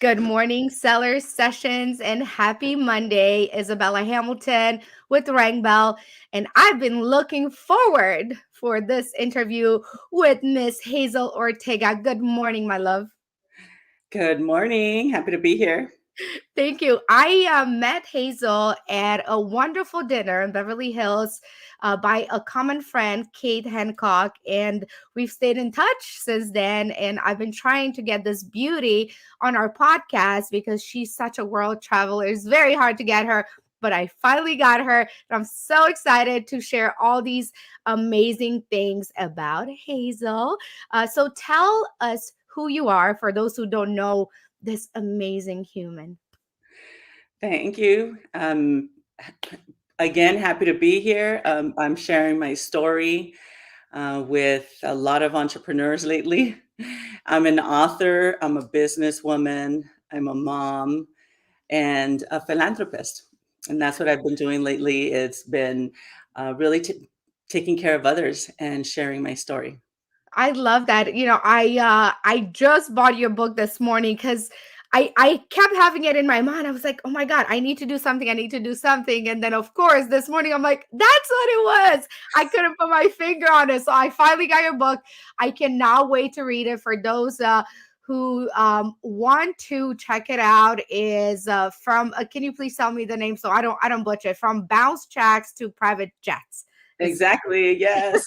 Good morning, Sellers Sessions, and happy Monday. Isabella Hamilton with Rang Bell, and I've been looking forward for this interview with Miss Hazel Ortega. Good morning, my love. Good morning. Happy to be here. Thank you. I met Hazel at a wonderful dinner in Beverly Hills by a common friend, Kate Hancock, and we've stayed in touch since then. And I've been trying to get this beauty on our podcast because she's such a world traveler. It's very hard to get her. But I finally got her, and I'm so excited to share all these amazing things about Hazel. So tell us who you are for those who don't know this amazing human. Thank you. Again, happy to be here. I'm sharing my story with a lot of entrepreneurs lately. I'm an author, I'm a businesswoman, I'm a mom, and a philanthropist. And that's what I've been doing lately. It's been really taking care of others and sharing my story. I love that. I just bought your book this morning because I kept having it in my mind. I was like, oh my God, I need to do something. I need to do something. And then of course this morning I'm like, that's what it was. I couldn't put my finger on it. So I finally got your book. I cannot wait to read it. For those who want to check it out, is from can you please tell me the name so I don't butcher it? From bounce checks to private jets. Is Exactly. Yes.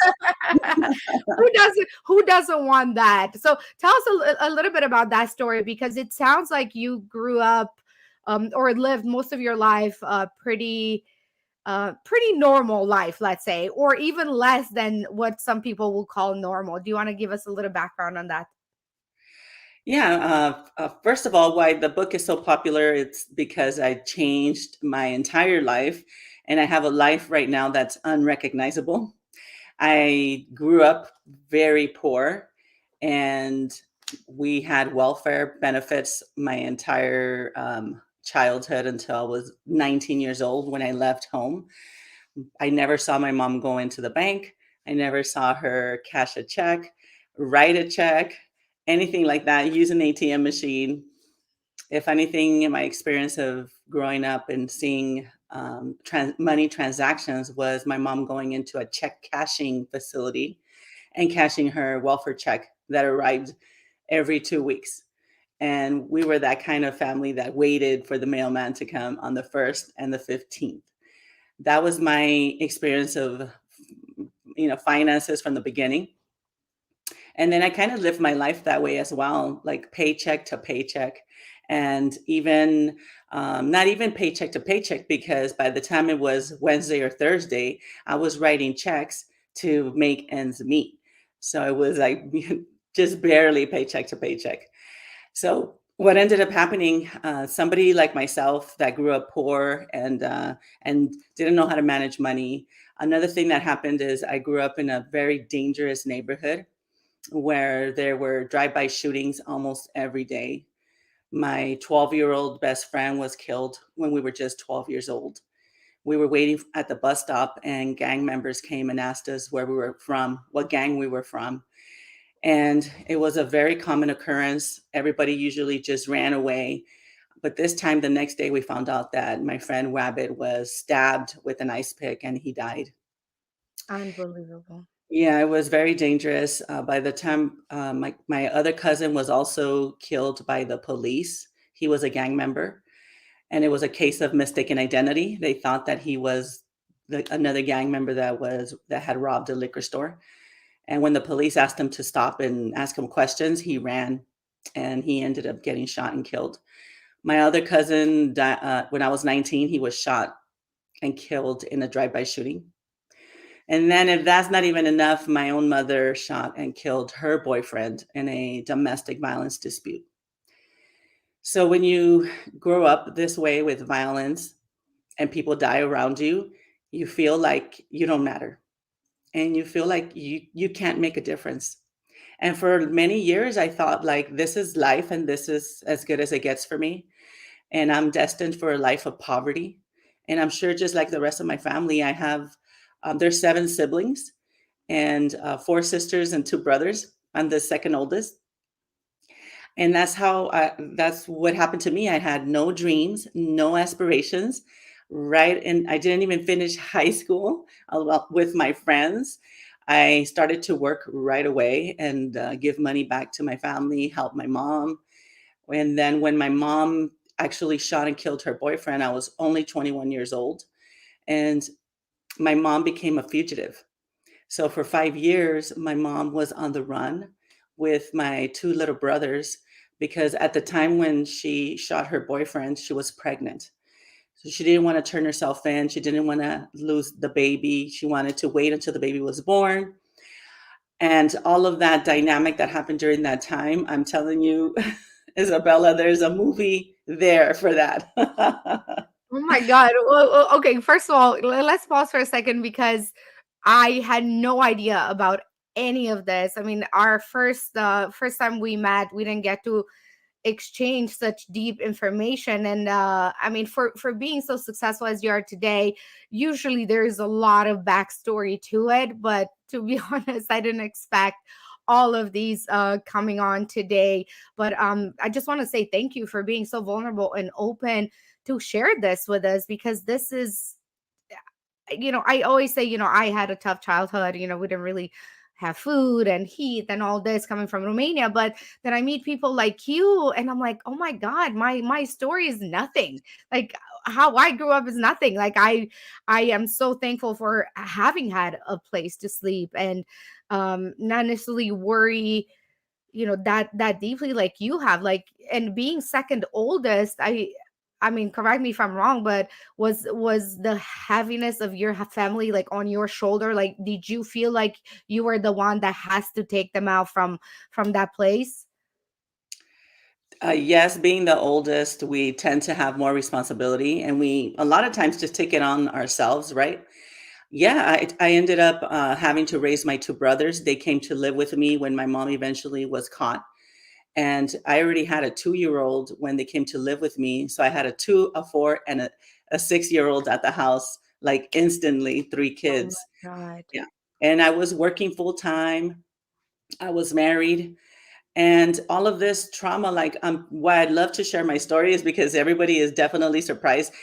who doesn't want that? So tell us a little bit about that story, because it sounds like you grew up or lived most of your life pretty normal life, let's say, or even less than what some people will call normal. Do you want to give us a little background on that? Yeah. First of all, why the book is so popular, it's because I changed my entire life and I have a life right now that's unrecognizable. I grew up very poor and we had welfare benefits my entire childhood until I was 19 years old when I left home. I never saw my mom go into the bank. I never saw her cash a check, write a check, anything like that, use an ATM machine. If anything, in my experience of growing up and seeing money transactions was my mom going into a check cashing facility and cashing her welfare check that arrived every 2 weeks. And we were that kind of family that waited for the mailman to come on the 1st and the 15th. That was my experience of finances from the beginning. And then I kind of lived my life that way as well, like paycheck to paycheck. And even not even paycheck to paycheck, because by the time it was Wednesday or Thursday, I was writing checks to make ends meet. So it was like just barely paycheck to paycheck. So what ended up happening, somebody like myself that grew up poor and didn't know how to manage money. Another thing that happened is I grew up in a very dangerous neighborhood where there were drive-by shootings almost every day. My 12-year-old best friend was killed when we were just 12 years old. We were waiting at the bus stop and gang members came and asked us where we were from, what gang we were from. And it was a very common occurrence. Everybody usually just ran away. But this time, the next day, we found out that my friend Rabbit was stabbed with an ice pick and he died. Unbelievable. Yeah, it was very dangerous. By the time my other cousin was also killed by the police, he was a gang member, and it was a case of mistaken identity. They thought that he was another gang member that had robbed a liquor store. And when the police asked him to stop and ask him questions, he ran, and he ended up getting shot and killed. My other cousin, when I was 19, he was shot and killed in a drive-by shooting. And then, if that's not even enough, my own mother shot and killed her boyfriend in a domestic violence dispute. So, when you grow up this way with violence and people die around you, you feel like you don't matter and you feel like you can't make a difference. And for many years, I thought, like, this is life and this is as good as it gets for me. And I'm destined for a life of poverty. And I'm sure, just like the rest of my family, I have, there's 7 siblings and 4 sisters and 2 brothers. I'm the second oldest. And that's what happened to me. I had no dreams, no aspirations, right? And I didn't even finish high school with my friends. I started to work right away and give money back to my family, help my mom. And then when my mom actually shot and killed her boyfriend, I was only 21 years old. And my mom became a fugitive. So for 5 years, my mom was on the run with my two little brothers because at the time when she shot her boyfriend, she was pregnant. So she didn't want to turn herself in. She didn't want to lose the baby. She wanted to wait until the baby was born. And all of that dynamic that happened during that time, I'm telling you, Isabella, there's a movie there for that. Oh my God. Okay, first of all, let's pause for a second because I had no idea about any of this. I mean, our first time we met, we didn't get to exchange such deep information. And I mean, for being so successful as you are today, usually there's a lot of backstory to it, but to be honest, I didn't expect all of these coming on today. But I just want to say thank you for being so vulnerable and open to share this with us, because this is, I always say, I had a tough childhood. We didn't really have food and heat and all this coming from Romania. But then I meet people like you, and I'm like, oh my God, my story is nothing. Like, how I grew up is nothing. Like, I am so thankful for having had a place to sleep and not necessarily worry, that deeply like you have. Like, and being second oldest, I mean, correct me if I'm wrong, but was the heaviness of your family like on your shoulder? Like, did you feel like you were the one that has to take them out from that place? Yes, being the oldest, we tend to have more responsibility and we a lot of times just take it on ourselves, right? Yeah, I ended up having to raise my two brothers. They came to live with me when my mom eventually was caught. And I already had a 2 year old when they came to live with me. So I had a two, a four, and a 6 year old at the house, like instantly, three Oh my kids. God. Yeah. And I was working full time. I was married. And all of this trauma, like, why I'd love to share my story is because everybody is definitely surprised.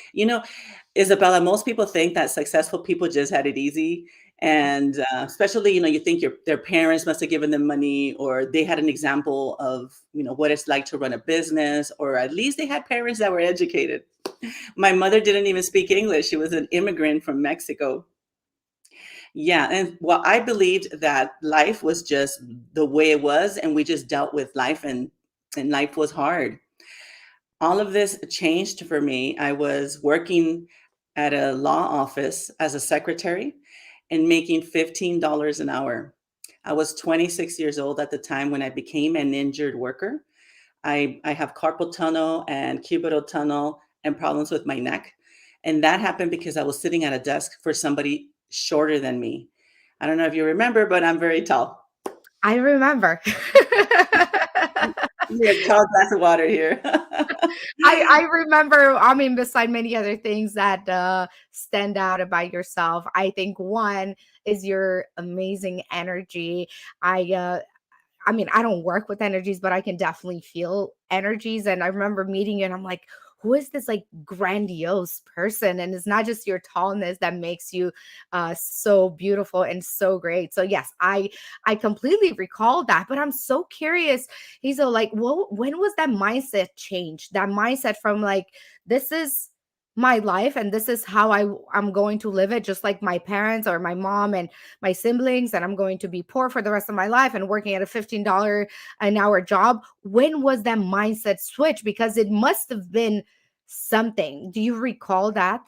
Isabella, most people think that successful people just had it easy. And especially, you think their parents must have given them money or they had an example of, what it's like to run a business, or at least they had parents that were educated. My mother didn't even speak English. She was an immigrant from Mexico. Yeah, and well, I believed that life was just the way it was, and we just dealt with life, and life was hard. All of this changed for me. I was working at a law office as a secretary and making $15 an hour. I was 26 years old at the time when I became an injured worker. I have carpal tunnel and cubital tunnel and problems with my neck. And that happened because I was sitting at a desk for somebody shorter than me. I don't know if you remember, but I'm very tall. I remember. Yeah, tall glass of water here. I remember, I mean, beside many other things that stand out about yourself, I think one is your amazing energy. I mean, I don't work with energies, but I can definitely feel energies. And I remember meeting you and I'm like, who is this like grandiose person? And it's not just your tallness that makes you so beautiful and so great. So yes, I completely recall that. But I'm so curious, Hazel, like, when was that mindset change? That mindset from like, this is my life and this is how I'm going to live it, just like my parents or my mom and my siblings, and I'm going to be poor for the rest of my life and working at a $15 an hour job. When was that mindset switch? Because it must have been something. Do you recall that?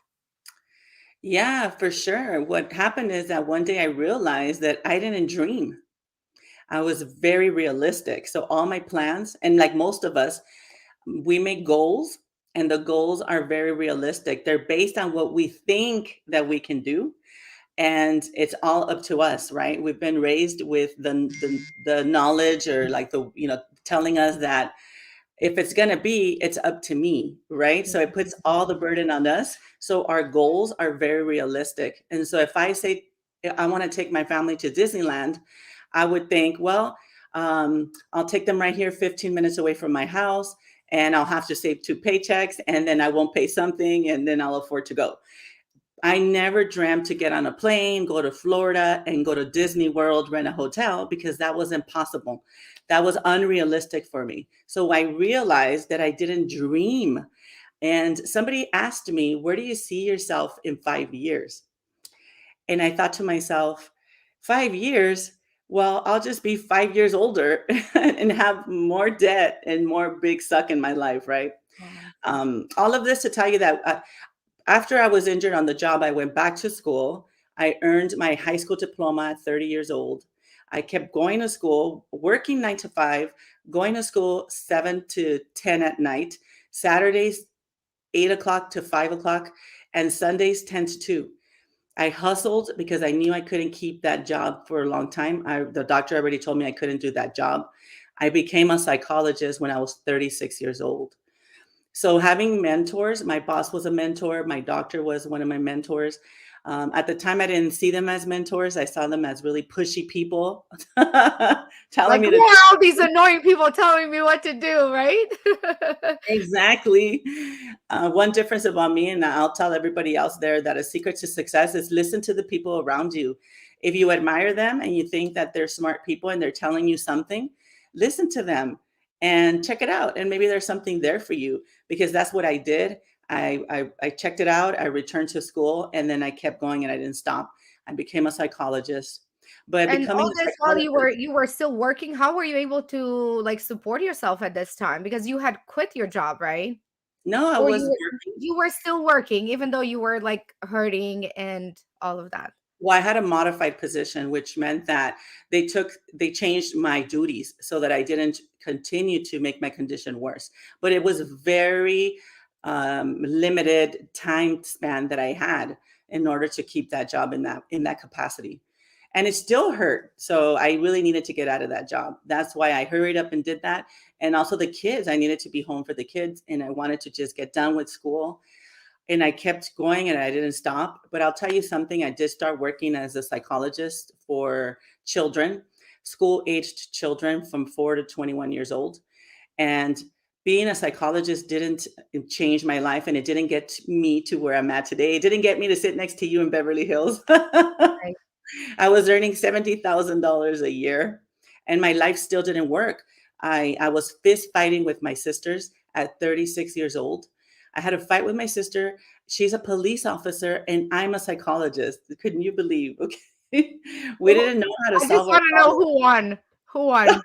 Yeah, for sure. What happened is that one day I realized that I didn't dream. I was very realistic. So all my plans, and like most of us, we make goals, and the goals are very realistic. They're based on what we think that we can do, and it's all up to us, right? We've been raised with the knowledge, or like telling us that if it's going to be, it's up to me, right? So it puts all the burden on us. So our goals are very realistic. And so if I say I want to take my family to Disneyland, I would think, well, I'll take them right here, 15 minutes away from my house, and I'll have to save 2 paychecks, and then I won't pay something, and then I'll afford to go. I never dreamt to get on a plane, go to Florida, and go to Disney World, rent a hotel, because that was impossible. That was unrealistic for me. So I realized that I didn't dream. And somebody asked me, where do you see yourself in 5 years? And I thought to myself, 5 years? Well, I'll just be 5 years older and have more debt and more big suck in my life, right? Wow. All of this to tell you that after I was injured on the job, I went back to school. I earned my high school diploma at 30 years old. I kept going to school, working 9 to 5, going to school 7 to 10 at night, Saturdays 8 o'clock to 5 o'clock, and Sundays 10 to 2. I hustled because I knew I couldn't keep that job for a long time. The doctor already told me I couldn't do that job. I became a psychologist when I was 36 years old. So having mentors, my boss was a mentor. My doctor was one of my mentors. At the time, I didn't see them as mentors. I saw them as really pushy people telling Like, me who to are all these annoying people telling me what to do, right? exactly. One difference about me, and I'll tell everybody else there, that a secret to success is listen to the people around you. If you admire them and you think that they're smart people and they're telling you something, listen to them and check it out. And maybe there's something there for you, because that's what I did. I checked it out. I returned to school, and then I kept going and I didn't stop. I became a psychologist. But And becoming all a this while psychologist, you were still working, how were you able to like support yourself at this time? Because you had quit your job, right? no, I Or was working. you were still working even though you were like hurting and all of that. Well, I had a modified position, which meant that they changed my duties so that I didn't continue to make my condition worse. But it was very limited time span that I had in order to keep that job in that capacity. And it still hurt. So I really needed to get out of that job. That's why I hurried up and did that. And also the kids, I needed to be home for the kids, and I wanted to just get done with school, and I kept going and I didn't stop. But I'll tell you something, I did start working as a psychologist for children, school aged children from 4 to 21 years old. And being a psychologist didn't change my life, and it didn't get me to where I'm at today. It didn't get me to sit next to you in Beverly Hills. Right. I was earning $70,000 a year, and my life still didn't work. I was fist fighting with my sisters at 36 years old. I had a fight with my sister. She's a police officer, and I'm a psychologist. Couldn't you believe? Okay. We Who- didn't know how to I just solve our want to know problems. who won. Who won?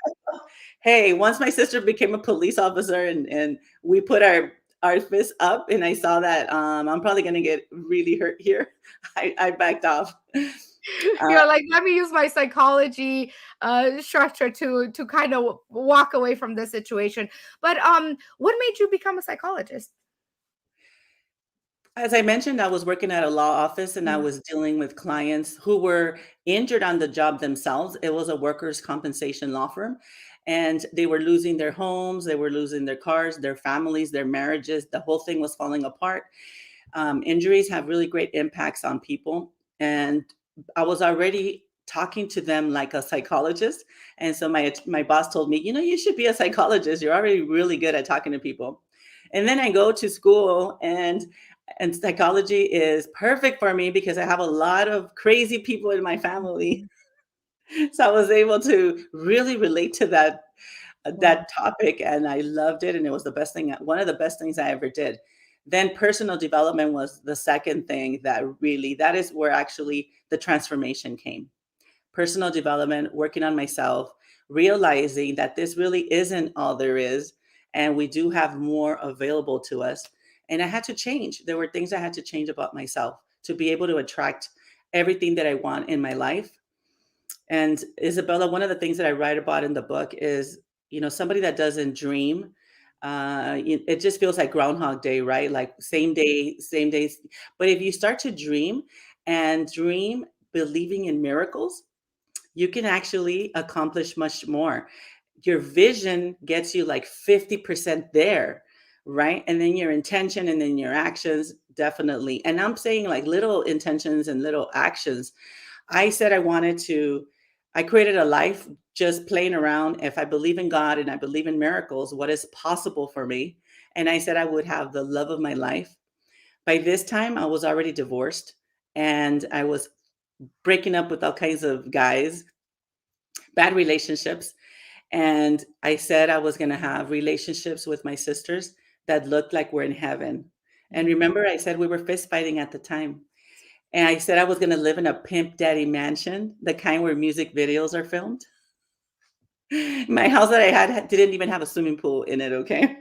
Hey, once my sister became a police officer, and we put our fists up, and I saw that I'm probably gonna get really hurt here, I backed off. Uh, You're like, let me use my psychology structure to kind of walk away from this situation. But what made you become a psychologist? As I mentioned, I was working at a law office, and I Mm. was dealing with clients who were injured on the job themselves. It was a workers' compensation law firm, and they were losing their homes, they were losing their cars, their families, their marriages. The whole thing was falling apart. Injuries have really great impacts on people. And I was already talking to them like a psychologist. And so my boss told me, you should be a psychologist. You're already really good at talking to people. And then I go to school, and psychology is perfect for me because I have a lot of crazy people in my family. Mhm. So I was able to really relate to Wow. that topic, and I loved it, and it was one of the best things I ever did. Then personal development was the second thing that is where actually the transformation came. Personal development, working on myself, realizing that this really isn't all there is, and we do have more available to us. And I had to change. There were things I had to change about myself to be able to attract everything that I want in my life. And Isabella, one of the things that I write about in the book is, somebody that doesn't dream, it just feels like Groundhog Day, right? Like same day, same days. But if you start to dream believing in miracles, you can actually accomplish much more. Your vision gets you like 50% there, right? And then your intention and then your actions, definitely. And I'm saying like little intentions and little actions. I said I wanted to I created a life just playing around. If I believe in God and I believe in miracles, what is possible for me? And I said I would have the love of my life. By this time, I was already divorced and I was breaking up with all kinds of guys, bad relationships. And I said I was going to have relationships with my sisters that looked like we're in heaven. And Mhm. remember, I said we were fist fighting at the time. And I said I was going to live in a pimp daddy mansion, the kind where music videos are filmed. My house that I had didn't even have a swimming pool in it, okay?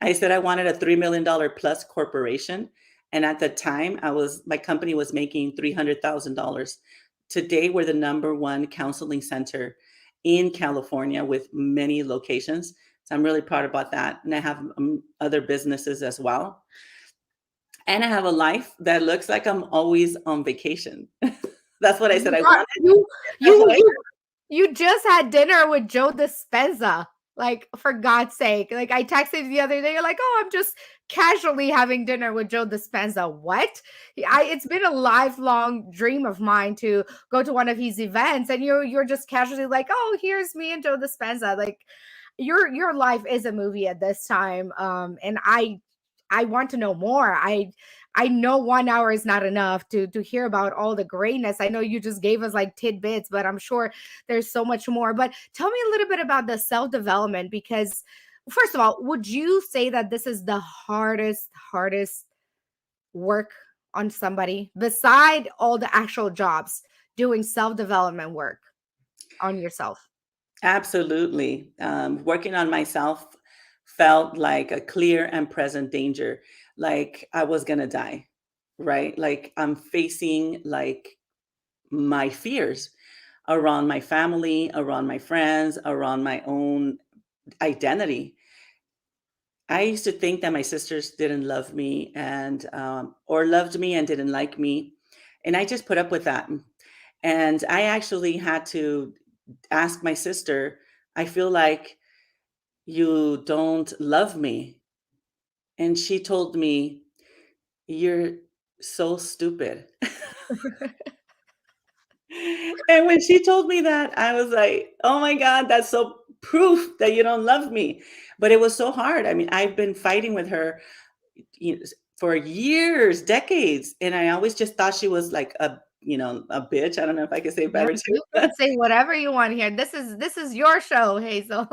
I said I wanted a $3 million plus corporation, and at the time, my company was making $300,000. Today, we're the number 1 counseling center in California with many locations, so I'm really proud about that, and I have, other businesses as well, and I have a life that looks like I'm always on vacation. That's what I said You I got wanted. you That's what you I you you just had dinner with Joe Dispenza. Like, for God's sake. Like, I texted you the other day, you're like, "Oh, I'm just casually having dinner with Joe Dispenza." What? It's been a lifelong dream of mine to go to one of his events, and you're just casually like, "Oh, here's me and Joe Dispenza." Like, your life is a movie at this time. And I want to know more. I know 1 hour is not enough to hear about all the greatness. I know you just gave us like tidbits, but I'm sure there's so much more. But tell me a little bit about the self development, because first of all, would you say that this is the hardest work on somebody beside all the actual jobs, doing self development work on yourself? Absolutely. Working on myself felt like a clear and present danger, like I was gonna die, right? Like I'm facing like my fears around my family, around my friends, around my own identity. I used to think that my sisters didn't love me and or loved me and didn't like me, and I just put up with that. And I actually had to ask my sister, I feel like you don't love me. And she told me, you're so stupid. And when she told me that, I was like, oh my God, that's so proof that you don't love me. But it was so hard. I mean, I've been fighting with her for years, decades. And I always just thought she was like a bitch. I don't know if I can say Yeah, better you too. can say whatever you want here. This is your show, Hazel.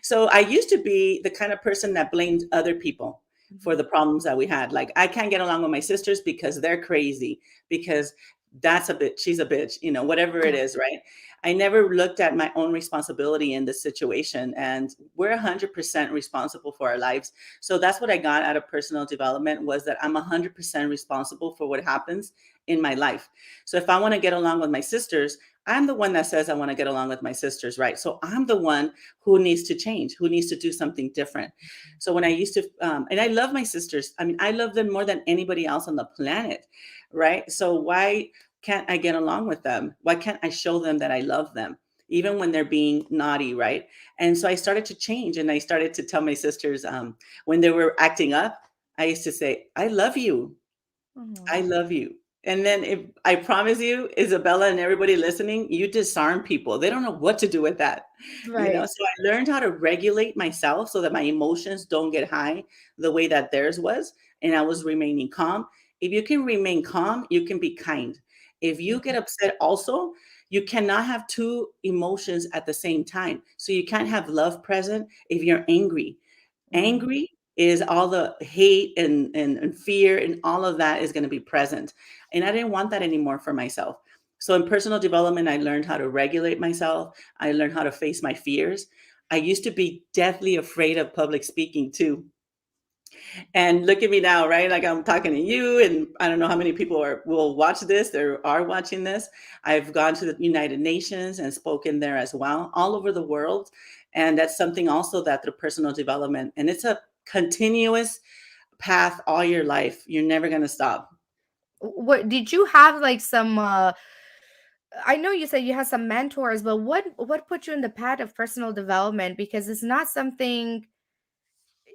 So I used to be the kind of person that blamed other people for the problems that we had. Like I can't get along with my sisters because they're crazy, because that's a bitch, she's a bitch, whatever it Yeah. is, right? I never looked at my own responsibility in this situation, and we're 100% responsible for our lives. So that's what I got out of personal development, was that I'm 100% responsible for what happens in my life. So if I want to get along with my sisters, I'm the one that says I want to get along with my sisters, right? So I'm the one who needs to change, who needs to do something different. So when I used to, and I love my sisters. I mean, I love them more than anybody else on the planet, right? So why can't I get along with them? Why can't I show them that I love them, even when they're being naughty, right? And so I started to change, and I started to tell my sisters when they were acting up, I used to say, I love you. I Mhm. love you. And then if I promise you, Isabella and everybody listening, you disarm people. They don't know what to do with that. Right. So I learned how to regulate myself so that my emotions don't get high the way that theirs was. And I was remaining calm. If you can remain calm, you can be kind. If you get upset also, you cannot have two emotions at the same time. So you can't have love present if you're angry. Mhm. Angry is all the hate and fear, and all of that is going to be present. And I didn't want that anymore for myself. So in personal development, I learned how to regulate myself. I learned how to face my fears. I used to be deathly afraid of public speaking too. And look at me now, right? Like I'm talking to you, and I don't know how many people will watch this or are watching this. I've gone to the United Nations and spoken there as well, all over the world. And that's something also that through personal development, and it's a continuous path all your life. You're never going to stop. What did you have like some I know you said you had some mentors, but what put you in the path of personal development? Because it's not something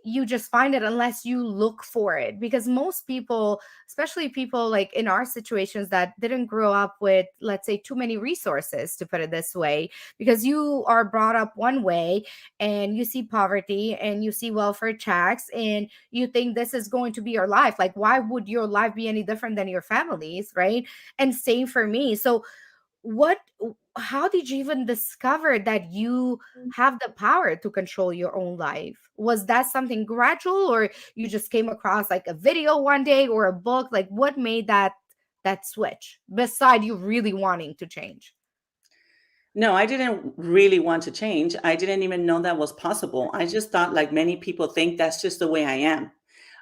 you just find it unless you look for it. Because most people, especially people like in our situations that didn't grow up with, let's say, too many resources, to put it this way, because you are brought up one way and you see poverty and you see welfare checks and you think this is going to be your life. Like, why would your life be any different than your family's, right? And same for me. So what how did you even discover that you have the power to control your own life? Was that something gradual, or you just came across like a video one day or a book? Like, what made that switch beside you really wanting to change? No, I didn't really want to change. I didn't even know that was possible. I just thought, like many people think, that's just the way I am,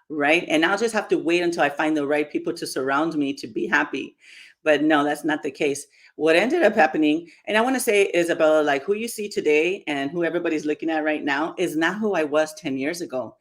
right? And I'll just have to wait until I find the right people to surround me to be happy. But no, that's not the case. What ended up happening, and I want to say, Isabella, like who you see today and who everybody's looking at right now is not who I was 10 years ago,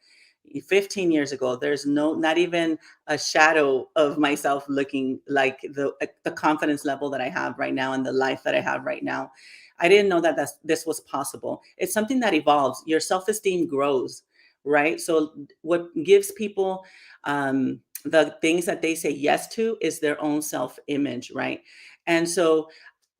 15 years ago. There's not even a shadow of myself looking like the confidence level that I have right now and the life that I have right now. I didn't know that this was possible. It's something that evolves. Your self-esteem grows, right? So what gives people the things that they say yes to is their own self-image, right? And so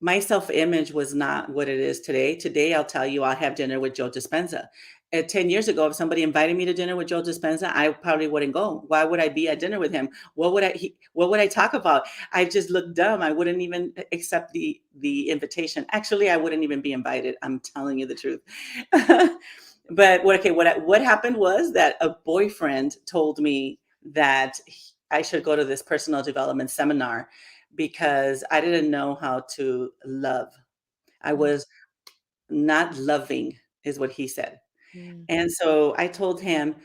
my self-image was not what it is today. Today, I'll tell you, I'll have dinner with Joe Dispenza. 10 years ago, if somebody invited me to dinner with Joe Dispenza, I probably wouldn't go. Why would I be at dinner with him? What would I talk about? I just look dumb. I wouldn't even accept the invitation. Actually, I wouldn't even be invited. I'm telling you the truth. But what happened was that a boyfriend told me that I should go to this personal development seminar because I didn't know how to love. I was not loving, is what he said. Mm. And so I told him,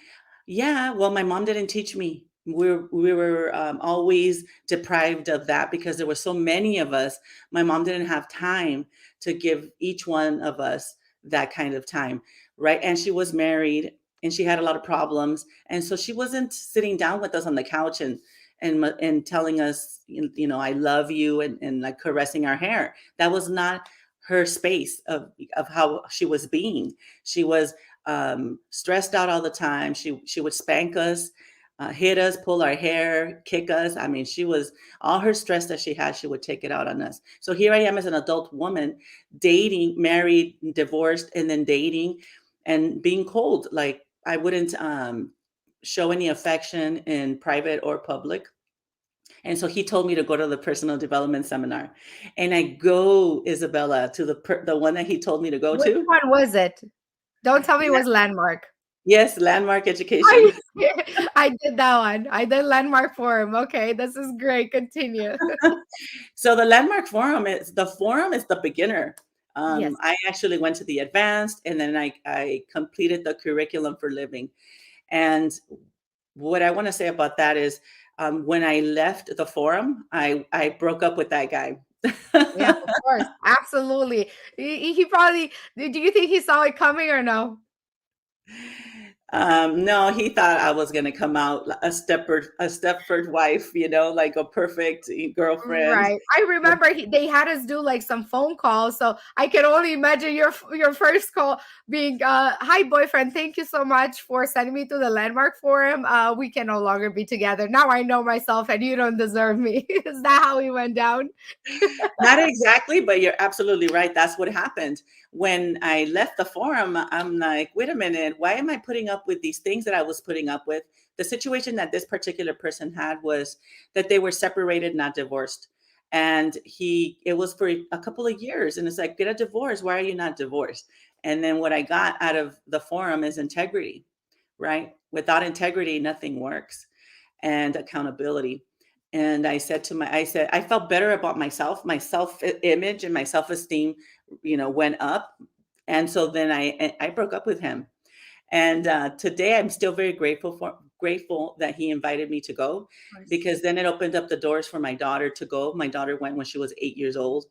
yeah, well, my mom didn't teach me. We were always deprived of that because there were so many of us. My mom didn't have time to give each one of us that kind of time, right? And she was married and she had a lot of problems, and so she wasn't sitting down with us on the couch and telling us, I love you, and like caressing our hair. That was not her space of how she was being. She was stressed out all the time. She would spank us, hit us, pull our hair, kick us. I mean, she was all her stress that she had, she would take it out on us. So here I am as an adult woman, dating, married, divorced, and then dating, and being cold. Like I wouldn't show any affection in private or public. And so he told me to go to the personal development seminar, and I go, Isabella, to the one that he told me to go Which to. one was it? Don't tell me it was Landmark. Yes, Landmark Are you Education. serious? I did that one. I did Landmark Forum. Okay, this is great. Continue. So the forum is the beginner. Yes. I actually went to the advanced, and then I completed the curriculum for living. And what I want to say about that is, when I left the forum, I broke up with that guy. Yeah, of course. Absolutely. He probably, do you think he saw it coming or no? No, he thought I was going to come out a Stepford wife, like a perfect girlfriend. Right. I remember they had us do like some phone calls, so I can only imagine your first call being, "Hi, boyfriend. Thank you so much for sending me to the Landmark Forum. We can no longer be together. Now I know myself, and you don't deserve me." Is that how it went down? Not exactly, but you're absolutely right. That's what happened. When I left the forum, I'm like, wait a minute, why am I putting up with these things that I was putting up with? The situation that this particular person had was that they were separated, not divorced. And it was for a couple of years. And it's like, get a divorce. Why are you not divorced? And then what I got out of the forum is integrity, right? Without integrity, nothing works, and accountability. And I said, I felt better about myself, my self image and my self esteem, went up. And so then I broke up with him. And today I'm still very grateful that he invited me to go, Of course. because then it opened up the doors for my daughter to go. My daughter went when she was 8 years old,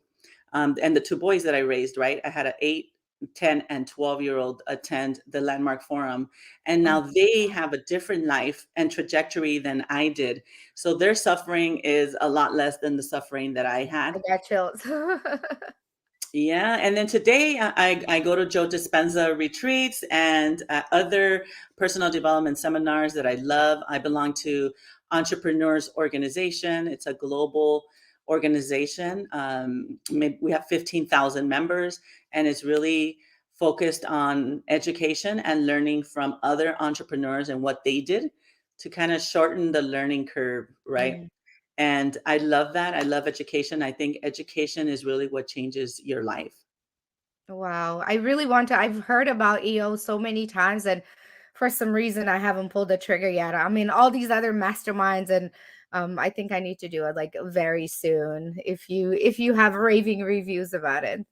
and the two boys that I raised, right? I had an 8, 10, and 12-year-old attend the Landmark Forum. And now they have a different life and trajectory than I did. So their suffering is a lot less than the suffering that I I had. got chills. Yeah, and then today I go to Joe Dispenza retreats and other personal development seminars that I love. I belong to Entrepreneurs Organization. It's a global organization. We have 15,000 members, and it's really focused on education and learning from other entrepreneurs and what they did to kind of shorten the learning curve, right? And I love that. I love education. I think education is really what changes your life. Wow. I really want to. I've heard about EO so many times, and for some reason I haven't pulled the trigger yet. I mean, all these other masterminds, and I think I need to do it like very soon if you have raving reviews about it.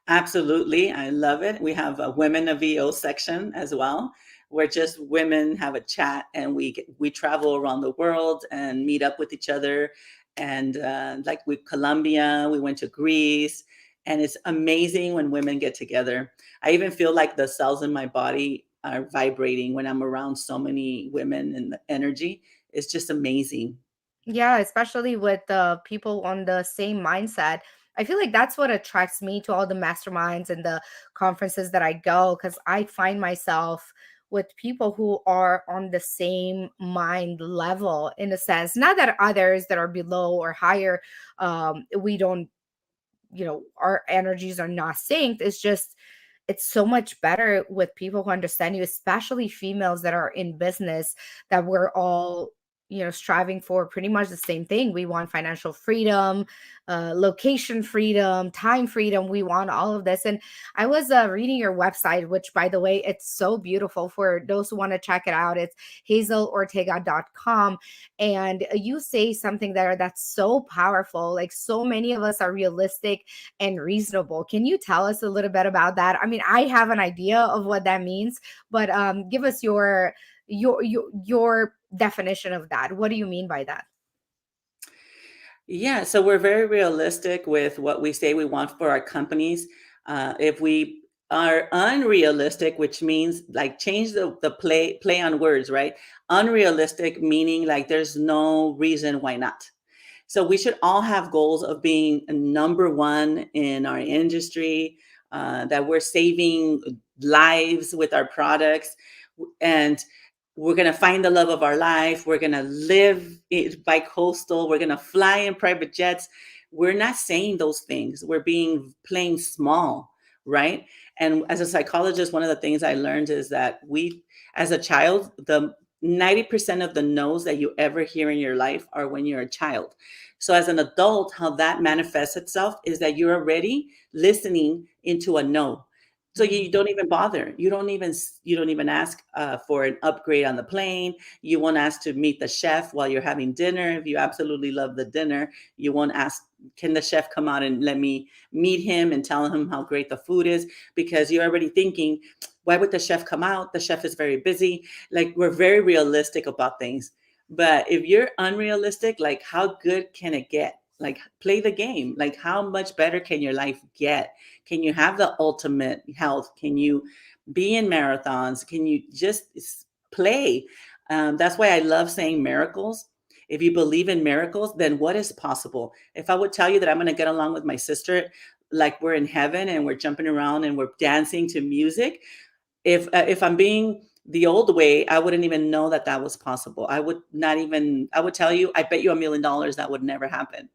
Absolutely. I love it. We have a Women of EO section as well, where just women have a chat and we travel around the world and meet up with each other. And like with Colombia, we went to Greece, and it's amazing when women get together. I even feel like the cells in my body are vibrating when I'm around so many women, and the energy is just amazing. Yeah, especially with the people on the same mindset. I feel like that's what attracts me to all the masterminds and the conferences that I go, because I find myself with people who are on the same mind level, in a sense. Not that others that are below or higher, we don't, our energies are not synced. It's just, it's so much better with people who understand you, especially females that are in business, that we're all, striving for pretty much the same thing. We want financial freedom, location freedom, time freedom. We want all of this. And I was reading your website, which, by the way, it's so beautiful. For those who want to check it out, it's hazelortega.com. And you say something there that's so powerful. Like, so many of us are realistic and reasonable. Can you tell us a little bit about that? I mean, I have an idea of what that means, but give us your definition of that. What do you mean by that? Yeah, so we're very realistic with what we say we want for our companies. If we are unrealistic, which means like change the play on words, right? Unrealistic meaning like there's no reason why not. So we should all have goals of being number one in our industry, that we're saving lives with our products, and we're going to find the love of our life. We're going to live by coastal. We're going to fly in private jets. We're not saying those things. We're being playing small, right? And as a psychologist, one of the things I learned is that as a child, the 90% of the no's that you ever hear in your life are when you're a child. So as an adult, how that manifests itself is that you're already listening into a no. So you don't even bother. You don't even ask for an upgrade on the plane. You won't ask to meet the chef while you're having dinner. If you absolutely love the dinner, you won't ask, can the chef come out and let me meet him and tell him how great the food is? Because you're already thinking, why would the chef come out? The chef is very busy. Like, we're very realistic about things. But if you're unrealistic, like, how good can it get? Like, play the game. Like, how much better can your life get? Can you have the ultimate health? Can you be in marathons? Can you just play? That's why I love saying miracles. If you believe in miracles, then what is possible? If I would tell you that I'm going to get along with my sister like we're in heaven and we're jumping around and we're dancing to music, if I'm being the old way, I wouldn't even know that that was possible. I would not even. I would tell you, I bet you $1 million that would never happen.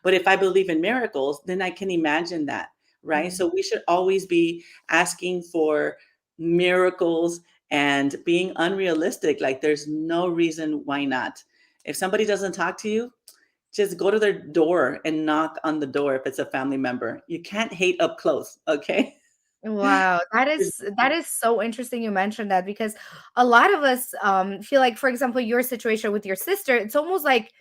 But if I believe in miracles, then I can imagine that, right? Mhm. So we should always be asking for miracles and being unrealistic. Like, there's no reason why not. If somebody doesn't talk to you, just go to their door and knock on the door if it's a family member. You can't hate up close, okay? Wow, that is so interesting you mentioned that, because a lot of us feel like, for example, your situation with your sister, it's almost like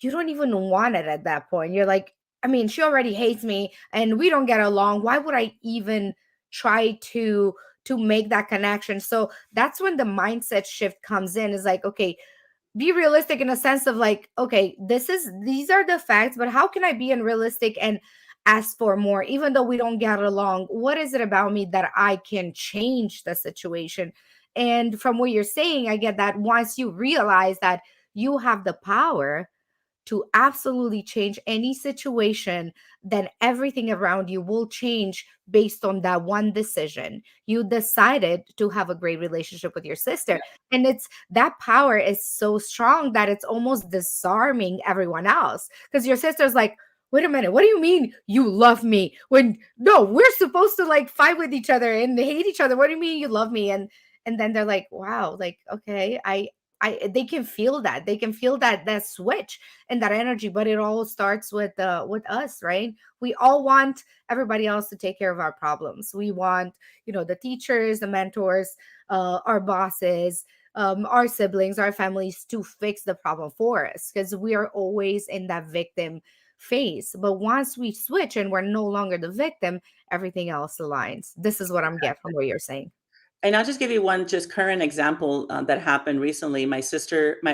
you don't even want it at that point. You're like, I mean, she already hates me and we don't get along. Why would I even try to make that connection? So that's when the mindset shift comes in. Is like, okay, be realistic in a sense of like, okay, these are the facts, but how can I be unrealistic and ask for more even though we don't get along? What is it about me that I can change the situation? And from what you're saying, I get that once you realize that you have the power to absolutely change any situation, then everything around you will change based on that one decision. You decided to have a great relationship with your sister. Yeah. And it's that power is so strong that it's almost disarming everyone else. Because your sister's like, wait a minute, what do you mean you love me? When no, we're supposed to like fight with each other and hate each other. What do you mean you love me? And then they're like, wow, like, okay, they can feel that. They can feel that switch and that energy, but it all starts with us, right? We all want everybody else to take care of our problems. We want, the teachers, the mentors, our bosses, our siblings, our families to fix the problem for us because we are always in that victim phase. But once we switch and we're no longer the victim, everything else aligns. This is what I'm getting from what you're saying. And I'll just give you one just current example that happened recently. My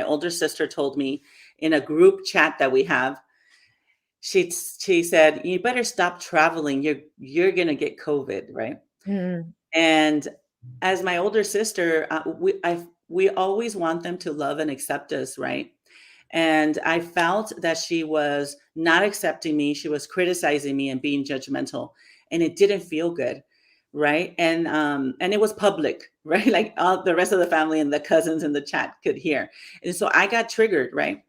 older sister told me in a group chat that we have, she said, "You better stop traveling. You're gonna get COVID, right?" Mm, And as my older sister, we always want them to love and accept us, right? And I felt that she was not accepting me. She was criticizing me and being judgmental, and it didn't feel good, right? And it was public, right? Like all the rest of the family and the cousins in the chat could hear, and so I got triggered, right?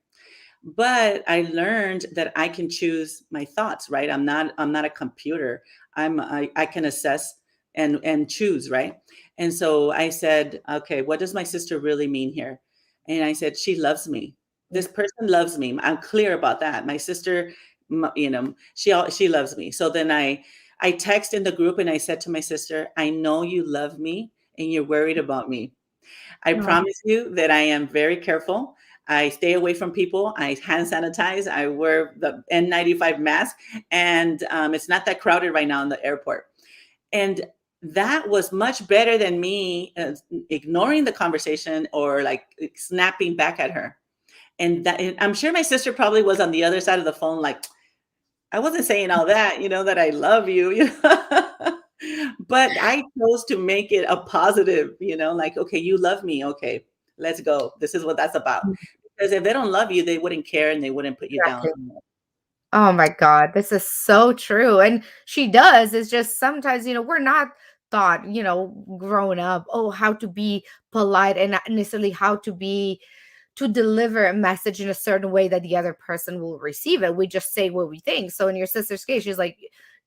But I learned that I can choose my thoughts, right? I'm not a computer. I can assess and choose, right? And so I said, okay, what does my sister really mean here? And I said, she loves me. mm, This person loves me. I'm clear about that. My sister, she loves me. So then I text in the group and I said to my sister, I know you love me and you're worried about me. I no, promise you that I am very careful. I stay away from people. I hand sanitize. I wear the N95 mask, and it's not that crowded right now in the airport. And that was much better than me ignoring the conversation or like snapping back at her. And I'm sure my sister probably was on the other side of the phone, like, I wasn't saying all that, that I love you, but I chose to make it a positive, like, okay, you love me. Okay, let's go. This is what that's about. mm, Because if they don't love you, they wouldn't care and they wouldn't put you down. exactly. Oh my God, this is so true. And she does. It's just sometimes, we're not taught, growing up, oh, how to be polite and not necessarily how to deliver a message in a certain way that the other person will receive it. We just say what we think. So in your sister's case, she's like,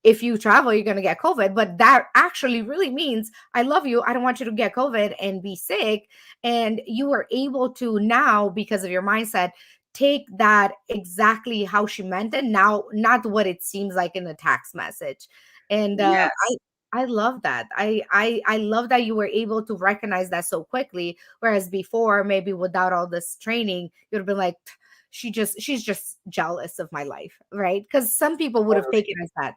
if you travel, you're going to get COVID. But that actually really means, I love you. I don't want you to get COVID and be sick. And you were able to now, because of your mindset, take that exactly how she meant it now, not what it seems like in the text message. And Yes. I love that. I love that you were able to recognize that so quickly. Whereas before, maybe without all this training, you'd have been like, she's just jealous of my life, right? Because some people would have taken as that.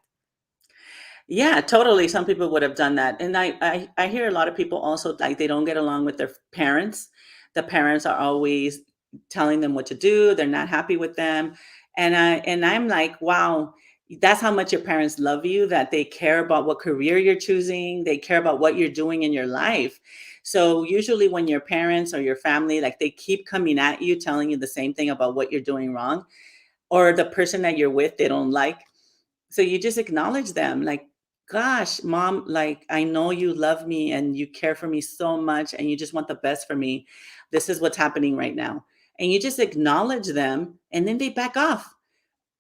Yeah, totally. Some people would have done that. And I hear a lot of people also like they don't get along with their parents. The parents are always telling them what to do. They're not happy with them. And I'm like, wow, that's how much your parents love you, that they care about what career you're choosing. They care about what you're doing in your life. So usually when your parents or your family, like they keep coming at you, telling you the same thing about what you're doing wrong, or the person that you're with, they don't like, so you just acknowledge them like, gosh, mom, like, I know you love me and you care for me so much and you just want the best for me. This is what's happening right now. And you just acknowledge them and then they back off.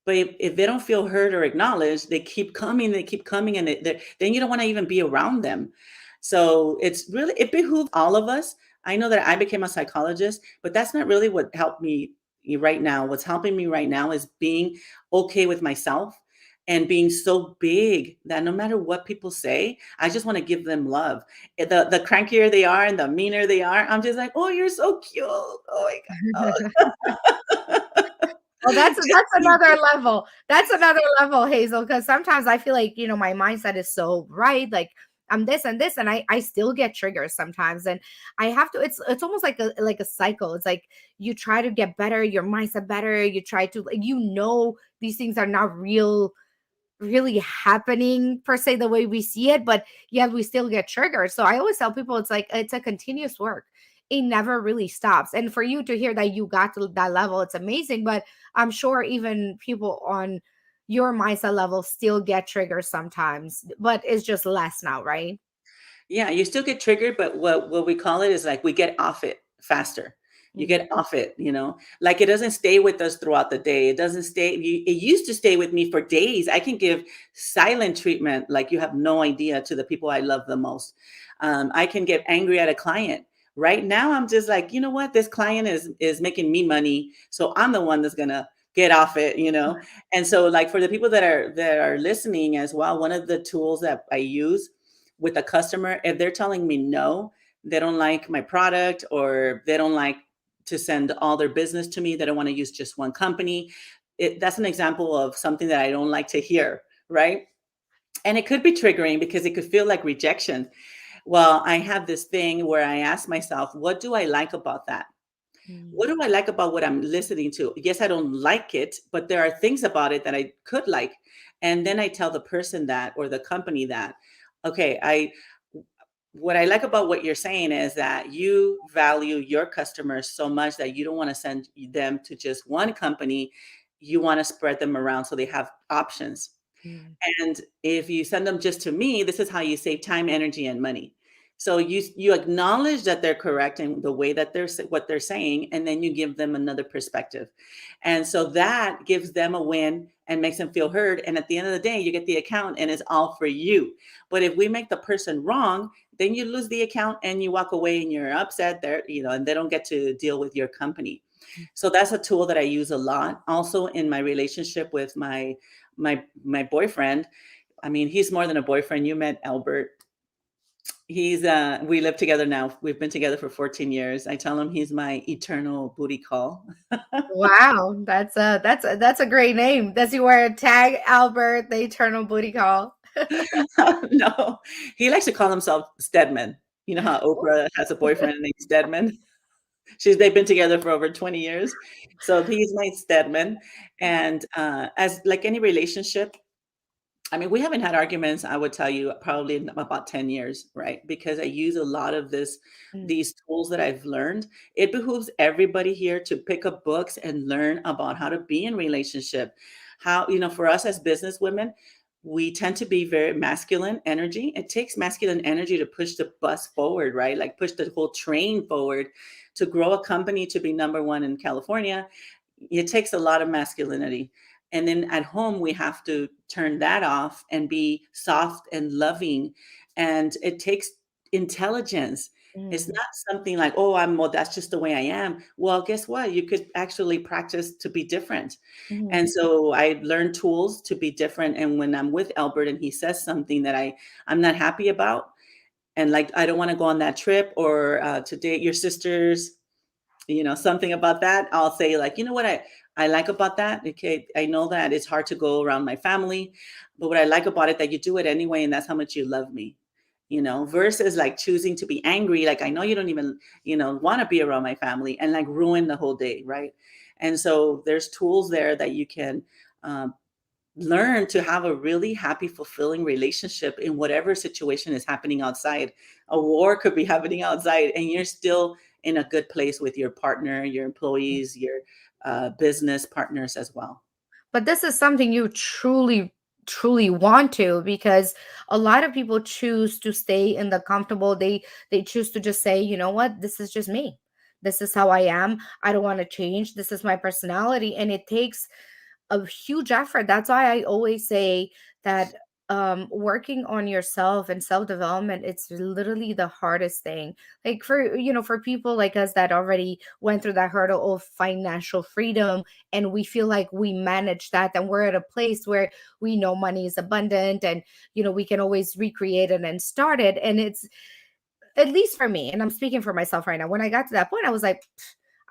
But if they don't feel heard or acknowledged, they keep coming, and then you don't want to even be around them. So it behooves all of us. I know that I became a psychologist, but that's not really what helped me right now. What's helping me right now is being okay with myself and being so big that no matter what people say, I just want to give them love. The crankier they are and the meaner they are, I'm just like, oh, you're so cute. Oh my God. Oh. Well, that's Just that's easy. another level. That's another level, Hazel, because sometimes I feel like, my mindset is so right. Like I'm this and this, and I still get triggers sometimes. And I have to, it's almost like a cycle. It's like you try to get better, your mindset better, you try to like, these things are not really happening per se the way we see it, but yet we still get triggered. So I always tell people it's like it's a continuous work. it never really stops. And for you to hear that you got to that level, it's amazing. But I'm sure even people on your mindset level still get triggered sometimes, but it's just less now, right? Yeah, you still get triggered, but what we call it is like we get off it faster. You Mm, get off it, like it doesn't stay with us throughout the day. It doesn't stay. It used to stay with me for days. I can give silent treatment, like you have no idea, to the people I love the most. I can get angry at a client. Right now, I'm just like, you know what? This client is making me money, so I'm the one that's gonna get off it. And so, like for the people that are listening as well, one of the tools that I use with a customer, if they're telling me no, they don't like my product, or they don't like to send all their business to me, they don't want to use just one company. That's an example of something that I don't like to hear, right? And it could be triggering because it could feel like rejection. Well, I have this thing where I ask myself, what do I like about that? mm, What do I like about what I'm listening to? Yes, I don't like it, but there are things about it that I could like. And then I tell the person that, or the company that, okay, what I like about what you're saying is that you value your customers so much that you don't want to send them to just one company. You want to spread them around so they have options. mm, And if you send them just to me, this is how you save time, energy, and money. So you acknowledge that they're correct in the way that what they're saying, and then you give them another perspective. And so that gives them a win and makes them feel heard. And at the end of the day, you get the account and it's all for you. But if we make the person wrong, then you lose the account and you walk away and you're upset there, and they don't get to deal with your company. mm. So that's a tool that I use a lot. Also in my relationship with my boyfriend. I mean, he's more than a boyfriend. You met Albert. We live together now. We've been together for 14 years. I tell him he's my eternal booty call. Wow, that's a great name. Does he wear a tag, Albert, the eternal booty call? No, he likes to call himself Stedman. You know how Oprah has a boyfriend named Stedman? They've been together for over 20 years. So he's my Stedman. And as like any relationship, I mean, we haven't had arguments, I would tell you, probably in about 10 years, right? Because I use a lot of Mm, these tools that I've learned. It behooves everybody here to pick up books and learn about how to be in relationship. How, for us as business women, we tend to be very masculine energy. It takes masculine energy to push the bus forward, right? Like push the whole train forward to grow a company to be number one in California. It takes a lot of masculinity. And then at home, we have to turn that off and be soft and loving. And it takes intelligence. It's mm, not something like, well, that's just the way I am. Well, guess what? You could actually practice to be different. mm, And so I learned tools to be different. And when I'm with Albert and he says something that I'm not happy about, and like, I don't want to go on that trip, or to date your sisters, something about that, I'll say like, you know what I like about that? Okay, I know that it's hard to go around my family, but what I like about it, that you do it anyway, and that's how much you love me. Versus like choosing to be angry, like I know you don't even, want to be around my family, and like ruin the whole day, right? And so there's tools there that you can um, learn to have a really happy, fulfilling relationship in whatever situation is happening outside. A war could be happening outside, and you're still in a good place with your partner, your mm. employees, your business partners as well. But this is something you truly want to, because a lot of people choose to stay in the comfortable. They choose to just say, you know what, this is just me. This is how I am. I don't want to change. This is my personality. And it takes a huge effort. That's why I always say that working on yourself and self-development, it's literally the hardest thing. Like for people like us that already went through that hurdle of financial freedom, and we feel like we manage that, and we're at a place where we know money is abundant, and we can always recreate it and start it. And it's, at least for me, and I'm speaking for myself right now, when I got to that point, I was like,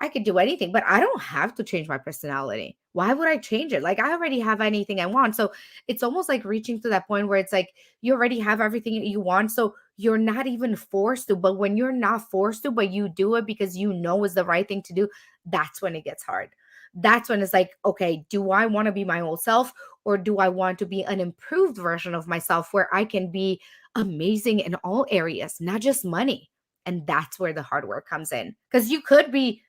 I could do anything, but I don't have to change my personality. Why would I change it? Like, I already have anything I want. So it's almost like reaching to that point where it's like you already have everything you want. So you're not even forced to. But when you're not forced to, but you do it because you know is the right thing to do, that's when it gets hard. That's when it's like, okay, do I want to be my old self, or do I want to be an improved version of myself where I can be amazing in all areas, not just money? And that's where the hard work comes in. Because you could be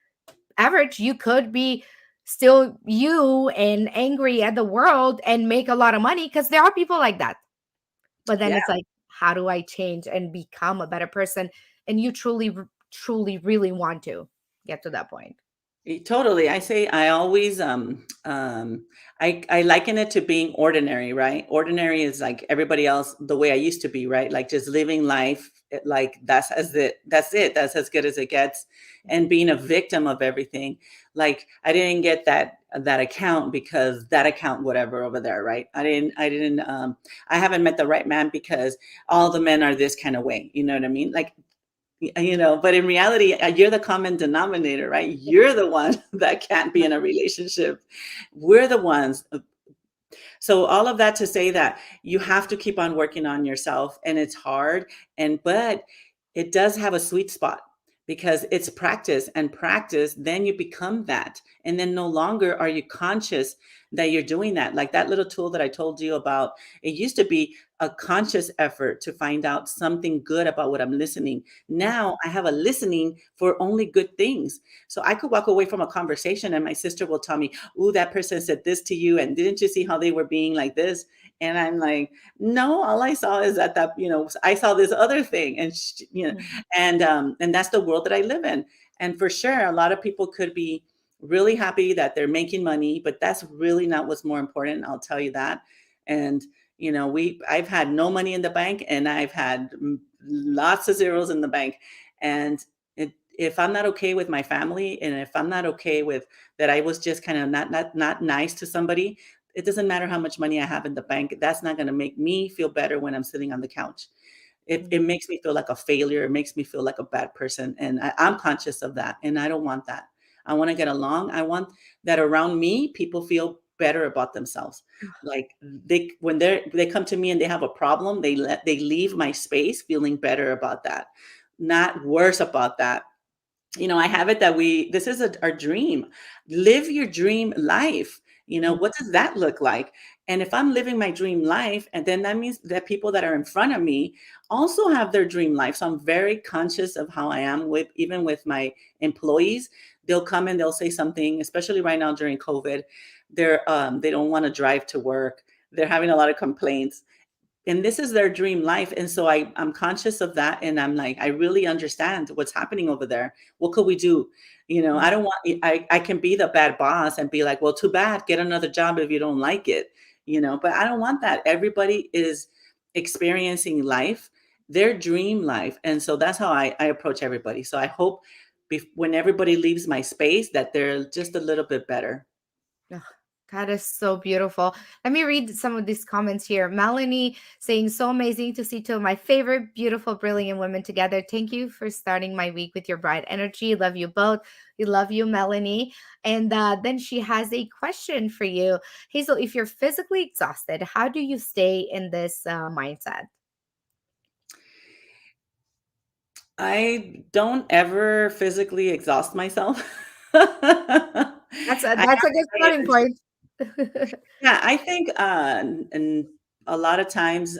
average, you could be still you and angry at the world and make a lot of money, because there are people like that. But then Yeah. it's like, how do I change and become a better person? And you truly, truly, really want to get to that point. Totally. I say I always I liken it to being ordinary, right? Ordinary is like everybody else the way I used to be, right? Like just living life like that's it. That's as good as it gets. And being a victim of everything. Like I didn't get that account because that account whatever over there, right? I haven't met the right man because all the men are this kind of way. You know what I mean? Like but in reality, you're the common denominator, right? You're the one that can't be in a relationship. We're the ones. So all of that to say that you have to keep on working on yourself, and it's hard, but it does have a sweet spot because it's practice, and practice, then you become that. And then no longer are you conscious that you're doing that. Like that little tool that I told you about, it used to be a conscious effort to find out something good about what I'm listening. Now I have a listening for only good things. So I could walk away from a conversation and my sister will tell me, "Ooh, that person said this to you, and didn't you see how they were being like this?" And I'm like, "No, all I saw is that I saw this other thing." Mhm. And that's the world that I live in. And for sure, a lot of people could be really happy that they're making money, but that's really not what's more important. I'll tell you that. And I've had no money in the bank, and I've had lots of zeros in the bank. And if I'm not okay with my family, and if I'm not okay with that, I was just kind of not nice to somebody. It doesn't matter how much money I have in the bank. That's not going to make me feel better when I'm sitting on the couch. It Mhm. makes me feel like a failure. It makes me feel like a bad person. And I'm conscious of that. And I don't want that. I want to get along. I want that around me, people feel better about themselves. Like when they come to me and they have a problem, they leave my space feeling better about that, not worse about that. I have it that this is our dream. Live your dream life. What does that look like? And if I'm living my dream life, and then that means that people that are in front of me also have their dream life. So I'm very conscious of how I am even with my employees. They'll come and they'll say something, especially right now during COVID. They don't want to drive to work. They're having a lot of complaints, and this is their dream life. And so I'm conscious of that, and I'm like, I really understand what's happening over there. What could we do? I Mhm. don't want I can be the bad boss and be like, well, too bad, get another job if you don't like it. But I don't want that. Everybody is experiencing life, their dream life. And so that's how I approach everybody. So I hope when everybody leaves my space that they're just a little bit better. Ugh, that is so beautiful. Let me read some of these comments here. Melanie saying, so amazing to see two of my favorite, beautiful, brilliant women together. Thank you for starting my week with your bright energy. Love you both. We love you, Melanie. And then she has a question for you. Hazel, if you're physically exhausted, how do you stay in this mindset? I don't ever physically exhaust myself. I have That's a good high starting energy. point. Yeah, I think, and a lot of times,